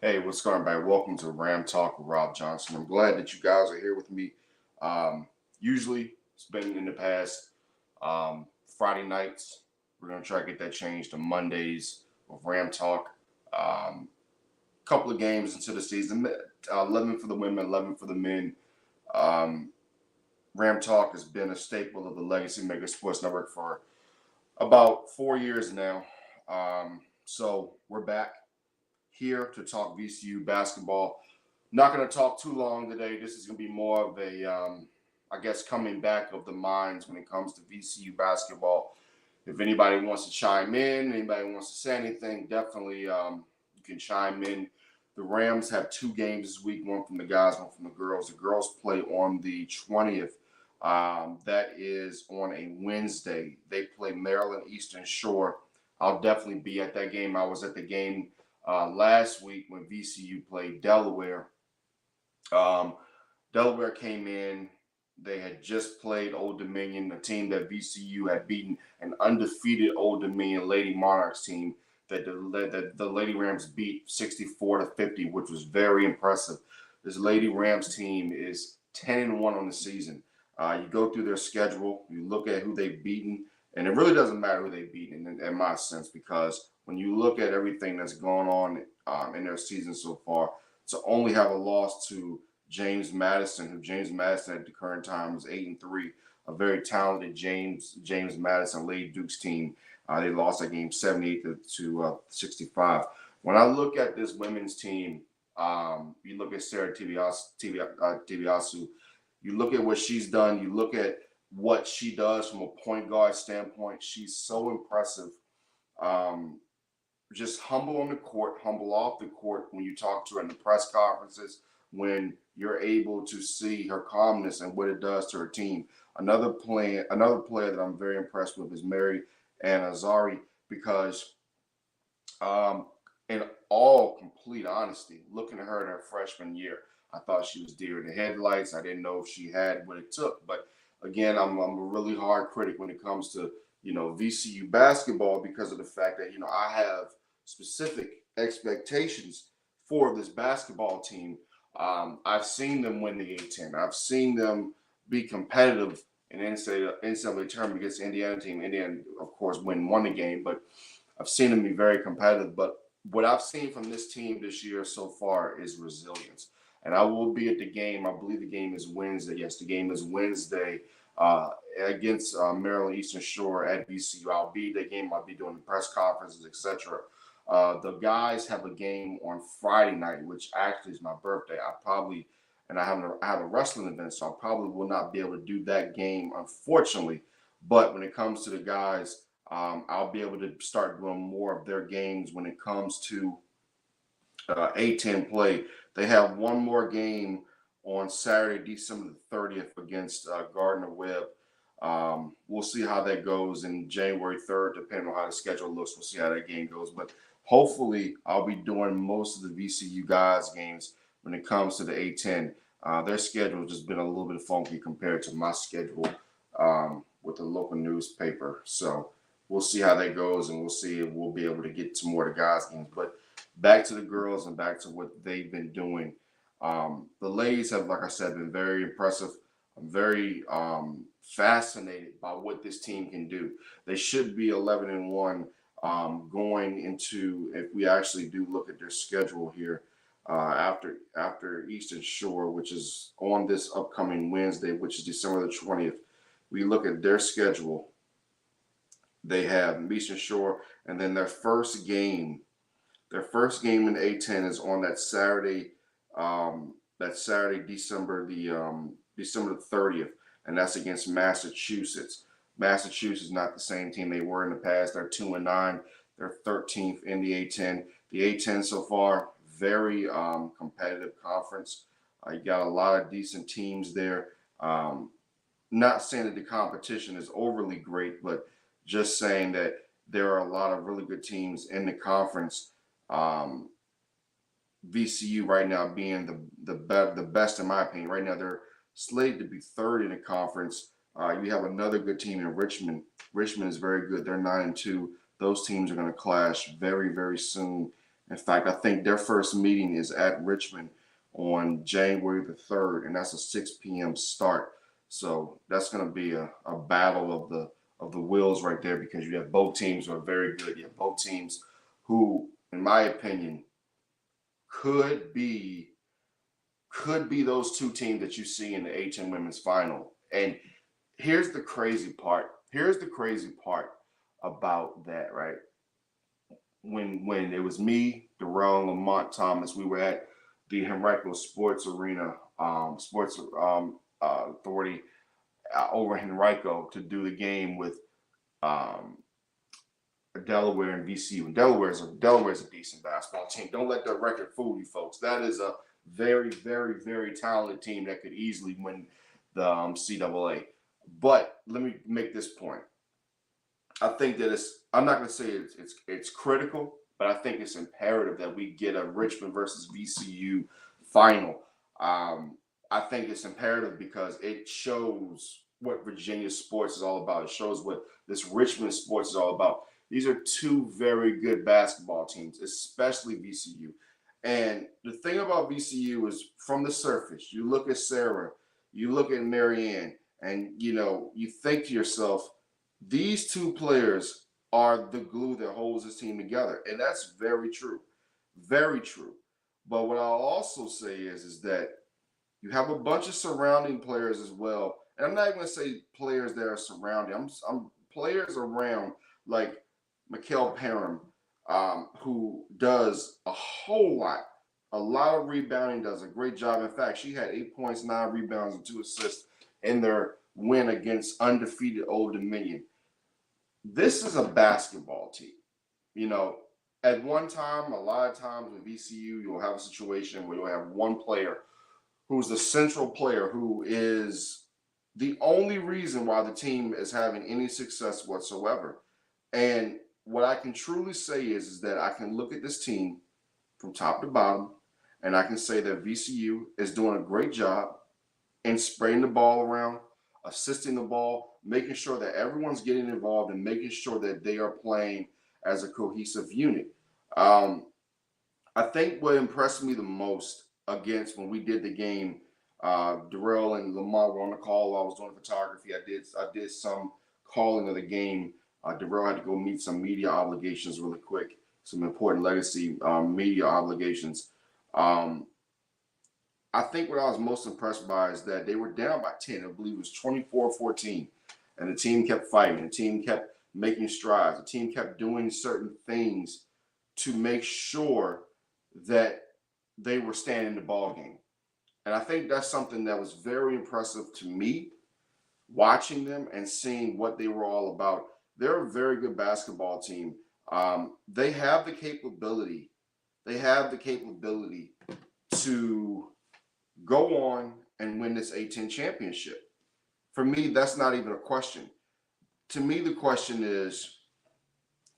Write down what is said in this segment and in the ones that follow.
Hey, what's going on, everybody? Welcome to Ram Talk with Rob Johnson. I'm glad that you guys are here with me. Usually, it's been in the past Friday nights. We're going to try to get that changed to Mondays with Ram Talk. Couple of games into the season, 11 for the women, 11 for the men. Um, Ram Talk has been a staple of the Legacy Maker Sports Network for about 4 years now. So we're back here to talk VCU basketball. Not going to talk too long today. This is going to be more of a, I guess, coming back of the minds when it comes to VCU basketball. If anybody wants to chime in, anybody wants to say anything, definitely you can chime in. The Rams have two games this week, one from the guys, one from the girls. The girls play on the 20th. That is on a Wednesday. They play Maryland Eastern Shore. I'll definitely be at that game. I was at the game last week when VCU played Delaware. Um, Delaware came in. They had just played Old Dominion, a team that VCU had beaten, an undefeated Old Dominion Lady Monarchs team that the Lady Rams beat 64 to 50, which was very impressive. This Lady Rams team is 10-1 on the season. You go through their schedule, you look at who they've beaten, and it really doesn't matter who they've beaten in my sense, because when you look at everything that's going on in their season so far, to only have a loss to James Madison, who James Madison at the current time is 8-3, a very talented James Madison Lady Dukes team. They lost that game 78 to 65. When I look at this women's team, you look at Sarah Tibiasu, you look at what she's done, you look at what she does from a point guard standpoint. She's so impressive. Um, just humble on the court, humble off the court when you talk to her in the press conferences, when you're able to see her calmness and what it does to her team. Another player that I'm very impressed with is Mary and Azari, because um, in all complete honesty, looking at her in her freshman year, I thought she was deer in the headlights. I didn't know if she had what it took. But again, I'm a really hard critic when it comes to VCU basketball, because of the fact that I have specific expectations for this basketball team. I've seen them win the A10. I've seen them be competitive in NCAA tournament against the Indiana team. Indiana, of course, won the game, but I've seen them be very competitive. But what I've seen from this team this year so far is resilience. And I will be at the game. I believe the game is Wednesday. Yes, the game is Wednesday uh, against Maryland Eastern Shore at VCU. I'll be at the game. I'll be doing the press conferences, etc. The guys have a game on Friday night, which actually is my birthday. I have a wrestling event, so I probably will not be able to do that game, unfortunately. But when it comes to the guys, I'll be able to start doing more of their games when it comes to A10 play. They have one more game on Saturday, December the 30th, against Gardner Webb. We'll see how that goes in January 3rd, depending on how the schedule looks. We'll see how that game goes. But hopefully, I'll be doing most of the VCU guys' games when it comes to the A10. Their schedule has just been a little bit funky compared to my schedule with the local newspaper. So we'll see how that goes, and we'll see if we'll be able to get to more of the guys' games. But back to the girls and back to what they've been doing. The ladies have, like I said, been very impressive. I'm very fascinated by what this team can do. They should be 11-1 going into, if we actually do look at their schedule here, after Eastern Shore, which is on this upcoming Wednesday, which is December the 20th. We look at their schedule. They have Eastern Shore, and then their first game in A10 is on that Saturday, December the 30th, and that's against Massachusetts. Massachusetts is not the same team they were in the past. They're 2-9. They're 13th in the A10. The A10 so far, very competitive conference. You got a lot of decent teams there. Um, Not saying that the competition is overly great, but just saying that there are a lot of really good teams in the conference. Um, VCU right now being the best in my opinion. Right now they're slated to be third in the conference. You have another good team in Richmond. Richmond is very good. They're 9-2. Those teams are going to clash very, very soon In fact, I think their first meeting is at Richmond on January the 3rd, and that's a 6 p.m. start. So that's going to be a battle of the wills right there, because you have both teams who are very good. You have both teams who, in my opinion, could be those two teams that you see in the A10 women's final. And here's the crazy part. Here's the crazy part about that, right? When it was me, Darrell, and Lamont Thomas, we were at the Henrico Sports Arena, Sports Authority over Henrico to do the game with um, Delaware and VCU. And Delaware's a decent basketball team. Don't let that record fool you, folks. That is a very, very, very talented team that could easily win the CAA. But let me make this point. I think that I'm not going to say it's critical, but I think it's imperative that we get a Richmond versus VCU final. I think it's imperative because it shows what Virginia sports is all about. It shows what this Richmond sports is all about. These are two very good basketball teams, especially VCU. And the thing about VCU is, from the surface, you look at Sarah, you look at Marianne, and you think to yourself, these two players are the glue that holds this team together. And that's very true. Very true. But what I'll also say is that you have a bunch of surrounding players as well. And I'm not even going to say players that are surrounding. I'm players around, like Mikkel Parham, who does a whole a lot of rebounding, does a great job. In fact, she had 8 points, 9 rebounds, and 2 assists in their win against undefeated Old Dominion. This is a basketball team. At one time, a lot of times with VCU, you'll have a situation where you'll have one player who's the central player, who is the only reason why the team is having any success whatsoever. And what I can truly say is that I can look at this team from top to bottom, and I can say that VCU is doing a great job in spraying the ball around, assisting the ball, making sure that everyone's getting involved, and making sure that they are playing as a cohesive unit. I think what impressed me the most against when we did the game, Darrell and Lamar were on the call while I was doing photography. I did some calling of the game. Darrell had to go meet some media obligations really quick, some important legacy media obligations. I think what I was most impressed by is that they were down by 10. I believe it was 24-14. And the team kept fighting. The team kept making strides. The team kept doing certain things to make sure that they were staying in the ball game. And I think that's something that was very impressive to me, watching them and seeing what they were all about. They're a very good basketball team. They have the capability. They have the capability to go on and win this A10 championship. For me, that's not even a question. To me, the question is,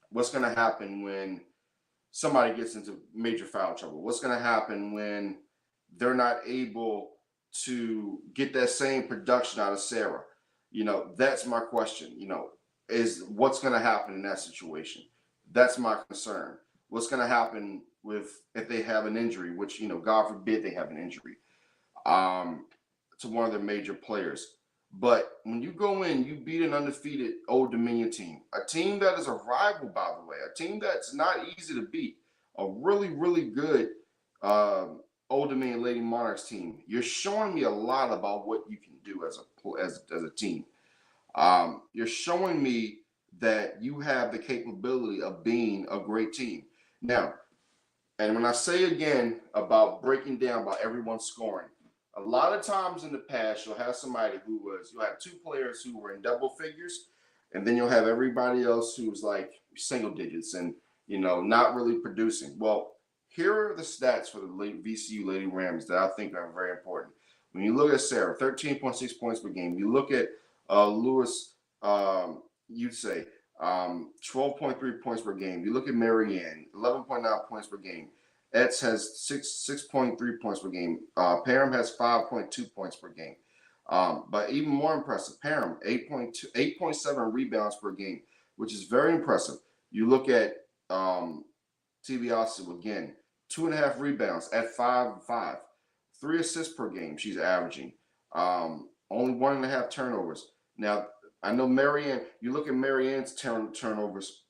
what's going to happen when somebody gets into major foul trouble? What's going to happen when they're not able to get that same production out of Sarah? That's my question, is what's going to happen in that situation? That's my concern. What's going to happen if they have an injury, which, God forbid they have an injury to one of their major players. But when you go in, you beat an undefeated Old Dominion team, a team that is a rival, by the way, a team that's not easy to beat, a really, really good Old Dominion Lady Monarchs team. You're showing me a lot about what you can do as a team. You're showing me that you have the capability of being a great team. Now, and when I say again about breaking down about everyone scoring, a lot of times in the past, you'll have you'll have 2 players who were in double figures, and then you'll have everybody else who's like single digits and, not really producing. Well, here are the stats for the VCU Lady Rams that I think are very important. When you look at Sarah, 13.6 points per game. You look at Lewis, you'd say 12.3 points per game. You look at Marianne, 11.9 points per game. Etz has 6.3 points per game. Parham has 5.2 points per game. But even more impressive, Parham, 8.7 rebounds per game, which is very impressive. You look at TBS again, 2.5 rebounds at 5 and 5, 3 assists per game. She's averaging. Only 1.5 turnovers. Now I know Marianne. You look at Marianne's turnovers,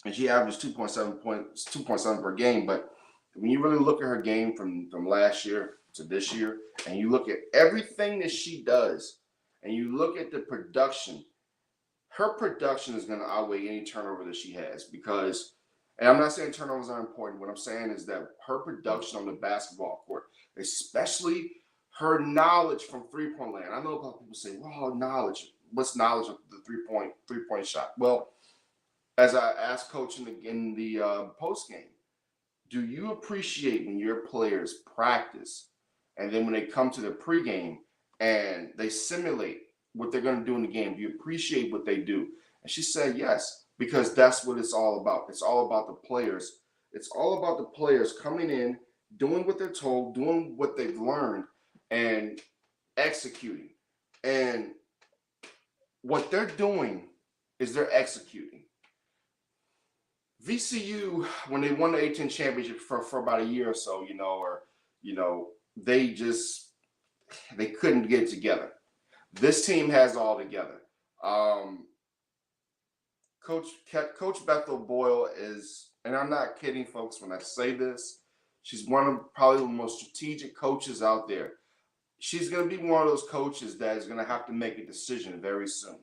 and she averages 2.7 per game. But when you really look at her game from last year to this year, and you look at everything that she does, and you look at the production, her production is going to outweigh any turnover that she has because, and I'm not saying turnovers are important. What I'm saying is that her production on the basketball court, especially her knowledge from 3-point land. I know a lot of people say, "Well, knowledge. What's knowledge of the three point shot?" Well, as I asked Coach in the post game, do you appreciate when your players practice and then when they come to the pregame and they simulate what they're going to do in the game? Do you appreciate what they do? And she said yes, because that's what it's all about. It's all about the players. It's all about the players coming in, doing what they're told, doing what they've learned, and executing. And what they're doing is they're executing. VCU, when they won the A10 championship for about a year or so, they couldn't get it together. This team has it all together. Coach Bethel Boyle is, and I'm not kidding, folks, when I say this, she's one of probably the most strategic coaches out there. She's going to be one of those coaches that is going to have to make a decision very soon.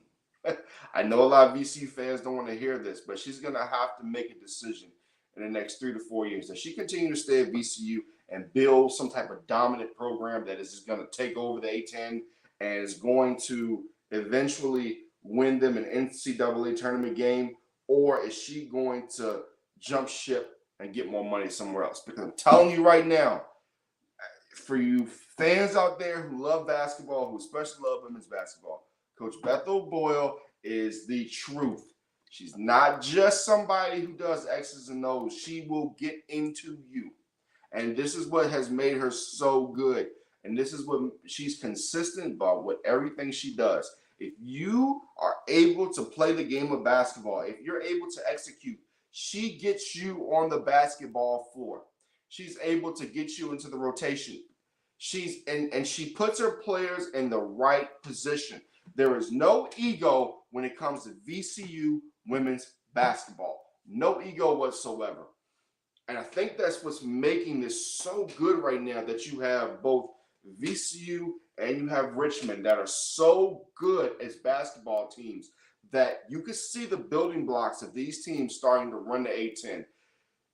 I know a lot of VCU fans don't want to hear this, but she's going to have to make a decision in the next 3 to 4 years. Does she continue to stay at VCU and build some type of dominant program that is just going to take over the A10 and is going to eventually win them an NCAA tournament game, or is she going to jump ship and get more money somewhere else? Because I'm telling you right now, for you fans out there who love basketball, who especially love women's basketball, Coach Bethel Boyle is the truth. She's not just somebody who does X's and O's. She will get into you. And this is what has made her so good. And this is what she's consistent about with everything she does. If you are able to play the game of basketball, if you're able to execute, she gets you on the basketball floor. She's able to get you into the rotation. She puts her players in the right position. There is no ego when it comes to VCU women's basketball. No ego whatsoever. And I think that's what's making this so good right now, that you have both VCU and you have Richmond that are so good as basketball teams that you can see the building blocks of these teams starting to run the A10.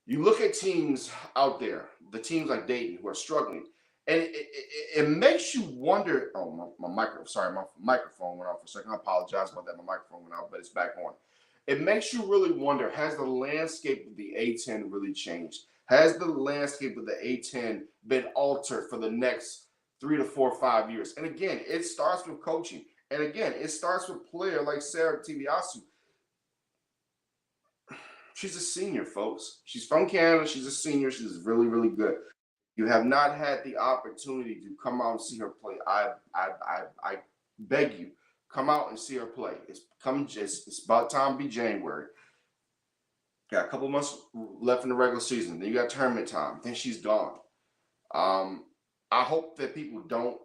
You look at teams out there, the teams like Dayton who are struggling, and it makes you wonder. Oh, my microphone went off for a second. I apologize about that. My microphone went out, but it's back on. It makes you really wonder, has the landscape of the A10 really changed? Has the landscape of the A10 been altered for the next 3 to 4 or 5 years? And again, it starts with coaching. And again, it starts with a player like Sarah Tibiasu. She's a senior, folks. She's from Canada. She's a senior. She's really, really good. You have not had the opportunity to come out and see her play. I beg you, come out and see her play. It's about time to be January. Got a couple months left in the regular season. Then you got tournament time. Then she's gone. I hope that people don't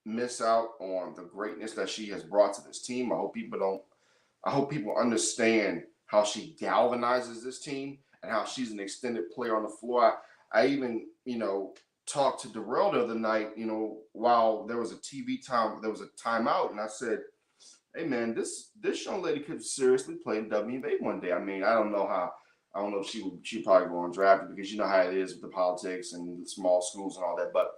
miss out on the greatness that she has brought to this team. I hope people understand how she galvanizes this team and how she's an extended player on the floor. I even, talked to Darrell the other night, while there was a timeout, and I said, hey man, this young lady could seriously play in WNBA one day. I mean, I don't know if she'd probably go undrafted, because you know how it is with the politics and the small schools and all that. But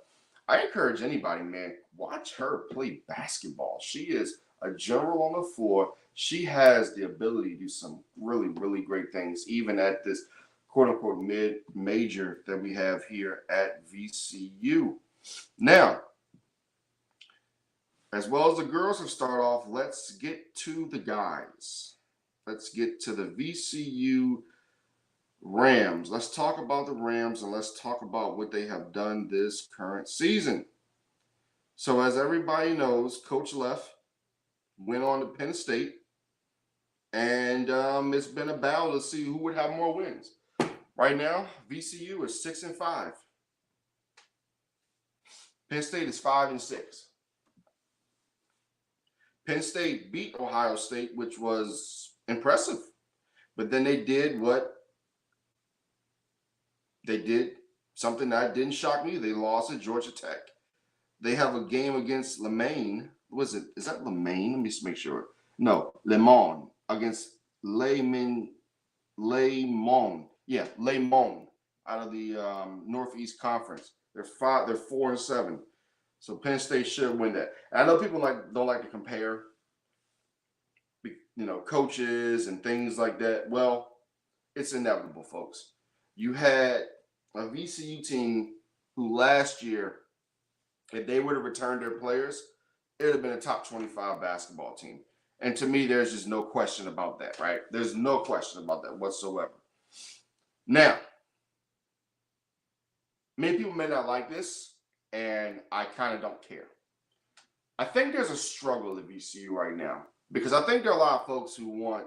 I encourage anybody, man, watch her play basketball. She is a general on the floor. She has the ability to do some really, really great things, even at this quote-unquote mid-major that we have here at VCU. Now, as well as the girls have started off, let's get to the guys. Let's get to the VCU Rams. Let's talk about the Rams, and let's talk about what they have done this current season. So as everybody knows, Coach left, went on to Penn State, and it's been a battle to see who would have more wins. Right now, VCU is 6-5. Penn State is 5-6. Penn State beat Ohio State, which was impressive. But then they did what they did, something that didn't shock me. They lost at Georgia Tech. They have a game against Lemaine. Was it? Is that Lemaine? Let me just make sure. No, Le Mans against Lemon. Yeah, Le Mans out of the Northeast Conference. They're 4-7. So Penn State should win that. And I know people don't like to compare, coaches and things like that. Well, it's inevitable, folks. You had a VCU team who last year, if they would have returned their players, it would have been a top 25 basketball team. And to me, there's just no question about that, right? There's no question about that whatsoever. Now, many people may not like this, and I kind of don't care. I think there's a struggle at VCU right now because I think there are a lot of folks who want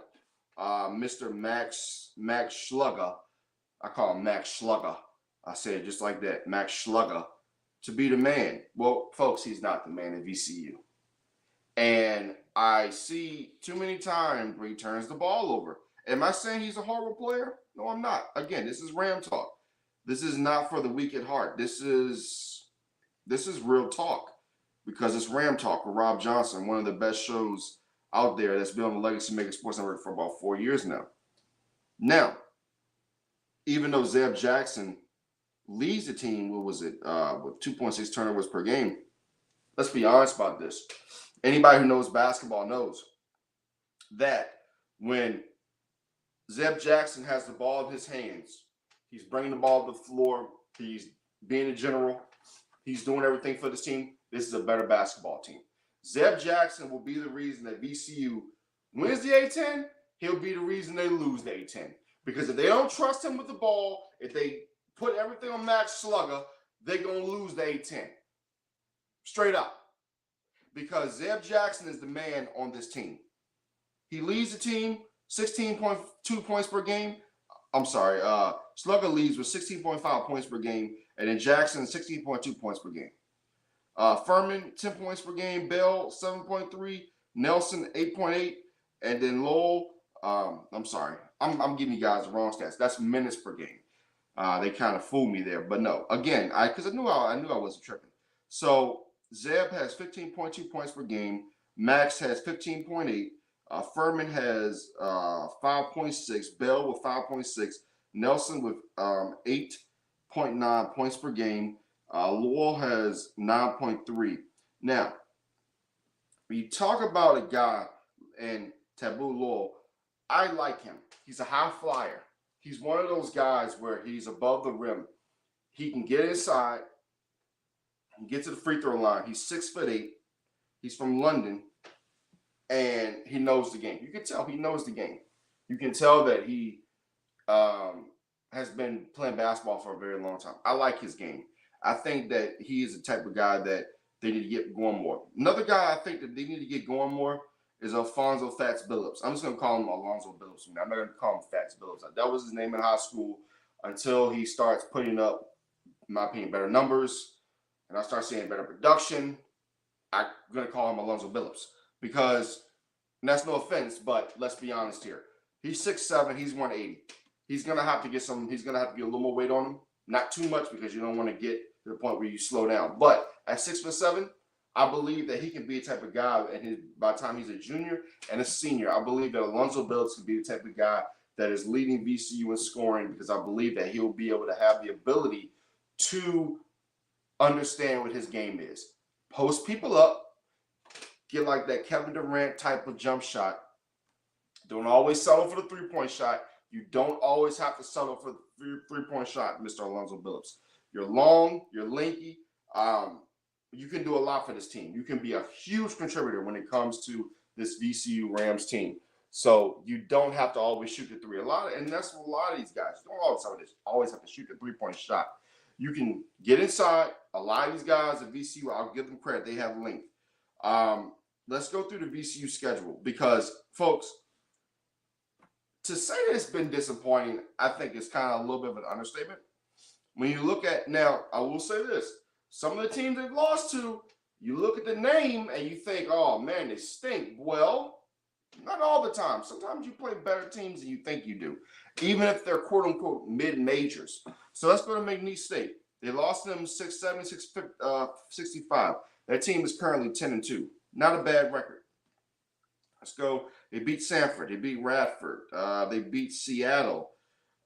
Mr. Max Schlugger. I call him Max Schlugger. I say it just like that, Max Schlugger, to be the man. Well, folks, he's not the man at VCU. And I see too many times where he turns the ball over. Am I saying he's a horrible player? No, I'm not. Again, this is Ram talk. This is not for the weak at heart. This is real talk because it's Ram Talk with Robb Johnson, one of the best shows out there that's been on the Legacy Maker Sports Network for about 4 years now. Now, even though Zeb Jackson leads the team, with 2.6 turnovers per game, let's be honest about this. Anybody who knows basketball knows that when Zeb Jackson has the ball in his hands, he's bringing the ball to the floor, he's being a general, he's doing everything for this team. This is a better basketball team. Zeb Jackson will be the reason that VCU wins the A-10. He'll be the reason they lose the A-10. Because if they don't trust him with the ball, if they put everything on Max Slugger, they're going to lose the A-10. Straight up. Because Zeb Jackson is the man on this team. He leads the team 16.2 points per game. I'm sorry. Slugger leads with 16.5 points per game. And then Jackson, 16.2 points per game. Furman, 10 points per game. Bell, 7.3. Nelson, 8.8. And then Lowell, I'm sorry. I'm giving you guys the wrong stats. That's minutes per game. They kind of fooled me there. But no, again, because I knew I wasn't tripping. So Zeb has 15.2 points per game. Max has 15.8. Furman has 5.6. Bell with 5.6. Nelson with 8.9 points per game. Lowell has 9.3. Now, when you talk about a guy and Taboo Lowell, I like him. He's a high flyer. He's one of those guys where he's above the rim. He can get inside and get to the free throw line. He's 6'8". He's from London, and he knows the game. You can tell he knows the game. You can tell that he has been playing basketball for a very long time. I like his game. I think that he is the type of guy that they need to get going more. Another guy I think that they need to get going more is Alfonso Fats Billups. I'm just going to call him Alonzo Billups. I'm not going to call him Fats Billups. That was his name in high school until he starts putting up, in my opinion, better numbers, and I start seeing better production. I'm going to call him Alonzo Billups because, and that's no offense, but let's be honest here. He's 6'7", he's 180. He's going to have to get a little more weight on him. Not too much because you don't want to get to the point where you slow down. But at 6'7", I believe that he can be a type of guy, and by the time he's a junior and a senior, I believe that Alonzo Billups can be the type of guy that is leading VCU in scoring because I believe that he'll be able to have the ability to understand what his game is. Post people up, get like that Kevin Durant type of jump shot. Don't always settle for the three-point shot. You don't always have to settle for the three-point shot, Mr. Alonzo Billups. You're long, you're lanky. You can do a lot for this team. You can be a huge contributor when it comes to this VCU Rams team. So you don't have to always shoot the three. And that's what a lot of these guys don't always have to shoot the three-point shot. You can get inside. A lot of these guys at VCU, I'll give them credit. They have length. Let's go through the VCU schedule because, folks, To say that it's been disappointing, I think it's kind of a little bit of an understatement. When you look at now, I will say this: some of the teams they've lost to, you look at the name and you think, "Oh man, they stink." Well, not all the time. Sometimes you play better teams than you think you do, even if they're quote unquote mid majors. So let's go to McNeese State. They lost them 6-7, 65. That team is currently 10-2. Not a bad record. Let's go. They beat Sanford. They beat Radford. They beat Seattle,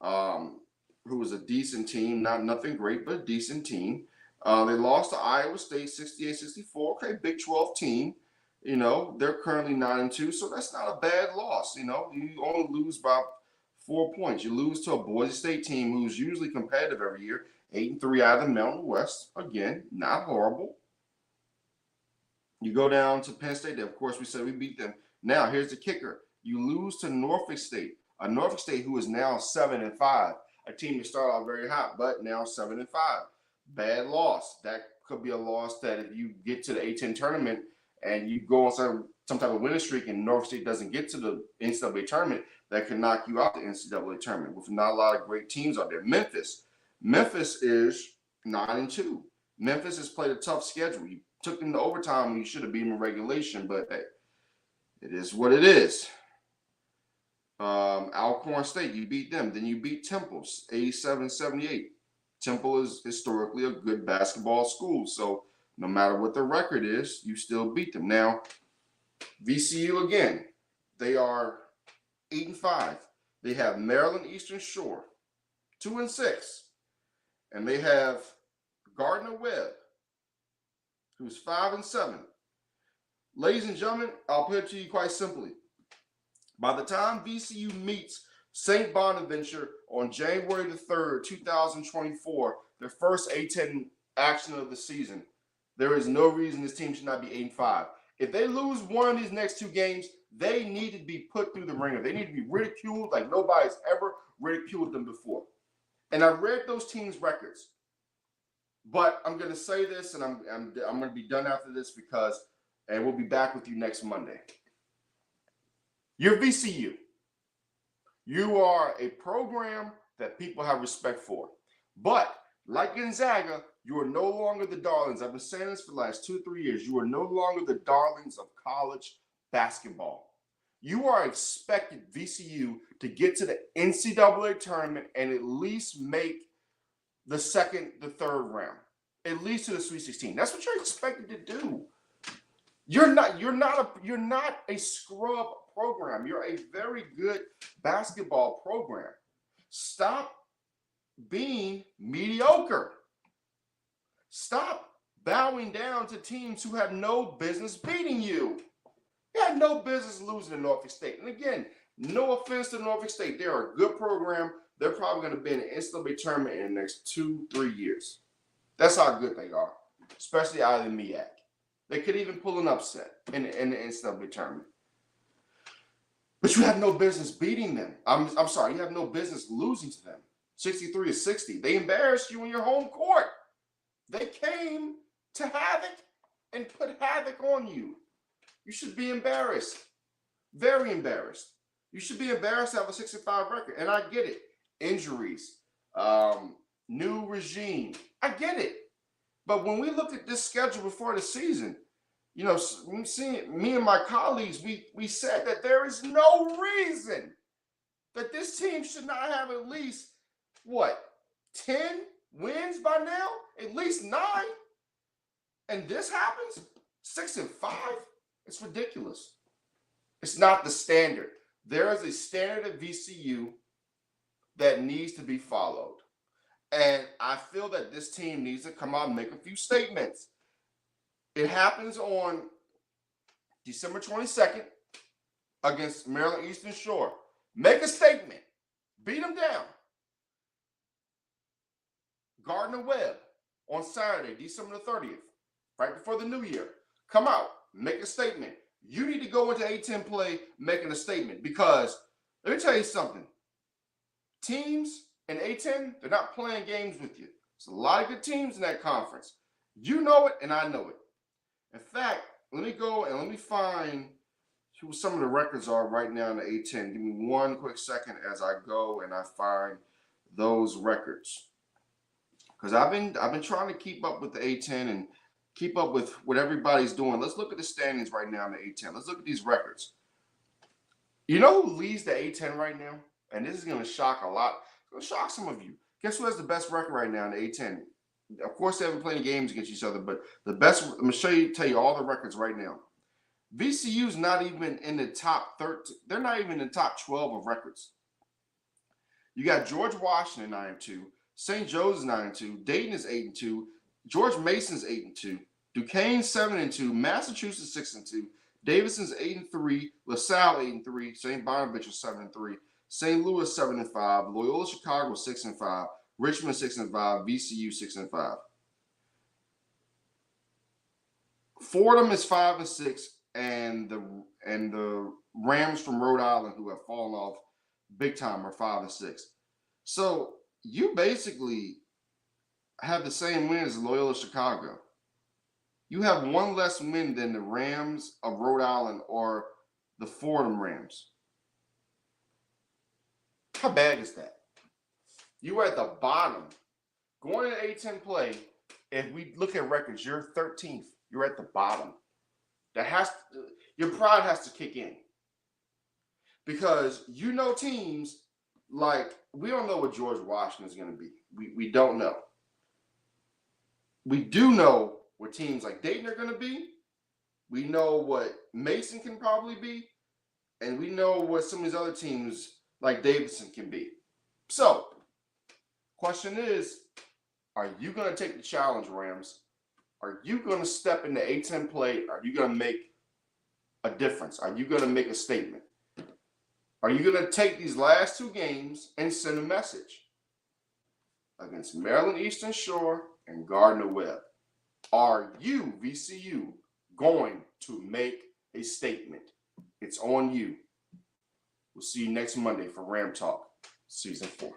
who was a decent team. Nothing great, but a decent team. They lost to Iowa State 68-64. Okay, Big 12 team. You know, they're currently 9-2, so that's not a bad loss. You know, you only lose by 4 points. You lose to a Boise State team who's usually competitive every year, 8-3 out of the Mountain West. Again, not horrible. You go down to Penn State. Of course, we said we beat them. Now, here's the kicker. You lose to Norfolk State, a Norfolk State who is now 7-5, a team that started out very hot, but now 7-5. Bad loss. That could be a loss that if you get to the A-10 tournament and you go on some type of winning streak and Norfolk State doesn't get to the NCAA tournament, that can knock you out the NCAA tournament with not a lot of great teams out there. Memphis is 9-2. Memphis has played a tough schedule. You took them to overtime when you should have beat them in regulation, but hey, it is what it is. Alcorn State, you beat them. Then you beat Temple, 87-78. Temple is historically a good basketball school, so no matter what the record is, you still beat them. Now, VCU again, they are 8-5. They have Maryland Eastern Shore, 2-6, and they have Gardner-Webb, who's 5-7. Ladies and gentlemen, I'll put it to you quite simply. By the time VCU meets St. Bonaventure on January the 3rd, 2024, their first A-10 action of the season, there is no reason this team should not be 8-5. If they lose one of these next two games, they need to be put through the ringer. They need to be ridiculed like nobody's ever ridiculed them before. And I read those teams' records. But I'm going to say this, and I'm going to be done after this and we'll be back with you next Monday. You're VCU. You are a program that people have respect for. But like Gonzaga, you are no longer the darlings. I've been saying this for the last 2 or 3 years. You are no longer the darlings of college basketball. You are expected, VCU, to get to the NCAA tournament and at least make the third round, at least to the Sweet 16. That's what you're expected to do. You're not a scrub program. You're a very good basketball program. Stop being mediocre. Stop bowing down to teams who have no business beating you. You had no business losing to Norfolk State. And again, no offense to Norfolk State. They're a good program. They're probably going to be in the NCAA tournament in the next 2-3 years. That's how good they are, especially out of the MEAC. They could even pull an upset in the NCAA tournament. But you have no business beating them. I'm sorry, you have no business losing to them. 63-60. They embarrassed you in your home court. They came to havoc and put havoc on you. You should be embarrassed. Very embarrassed. You should be embarrassed to have a 6-5 record. And I get it. Injuries, new regime. I get it. But when we looked at this schedule before the season, you know, me and my colleagues, we said that there is no reason that this team should not have at least, 10 wins by now? At least 9? And this happens? 6-5? It's ridiculous. It's not the standard. There is a standard at VCU that needs to be followed. And I feel that this team needs to come out and make a few statements. It happens on December 22nd against Maryland Eastern Shore. Make a statement. Beat them down. Gardner-Webb on Saturday, December the 30th, right before the new year. Come out. Make a statement. You need to go into A-10 play making a statement because let me tell you something. Teams in A-10, they're not playing games with you. There's a lot of good teams in that conference. You know it, and I know it. In fact, let me go and let me find who some of the records are right now in the A10. Give me one quick second as I go and I find those records, because I've been trying to keep up with the A10 and keep up with what everybody's doing. Let's look at the standings right now in the A10. Let's look at these records. You know who leads the A10 right now? And this is going to shock a lot. It's going to shock some of you. Guess who has the best record right now in the A10? Of course, they haven't played any games against each other, but the best, I'm going to tell you all the records right now. VCU's not even in the top 13. They're not even in the top 12 of records. You got George Washington 9-2, St. Joe's is 9-2, Dayton is 8-2, George Mason's 8-2, Duquesne 7-2, Massachusetts 6-2, Davidson's 8-3, LaSalle 8-3, St. Bonaventure 7-3, St. Louis 7-5, Loyola Chicago 6-5, Richmond 6-5, VCU 6-5. Fordham is 5-6, and the Rams from Rhode Island, who have fallen off big time, are 5-6. So you basically have the same win as Loyola Chicago. You have one less win than the Rams of Rhode Island or the Fordham Rams. How bad is that? You are at the bottom. Going to A10 play, if we look at records, you're 13th. You're at the bottom. Your pride has to kick in. Because you know teams like, we don't know what George Washington is going to be. We don't know. We do know what teams like Dayton are going to be. We know what Mason can probably be. And we know what some of these other teams like Davidson can be. So, question is, are you going to take the challenge, Rams? Are you going to step in the A10 play? Are you going to make a difference? Are you going to make a statement? Are you going to take these last two games and send a message against Maryland Eastern Shore and Gardner-Webb? Are you, VCU, going to make a statement? It's on you. We'll see you next Monday for Ram Talk Season 4.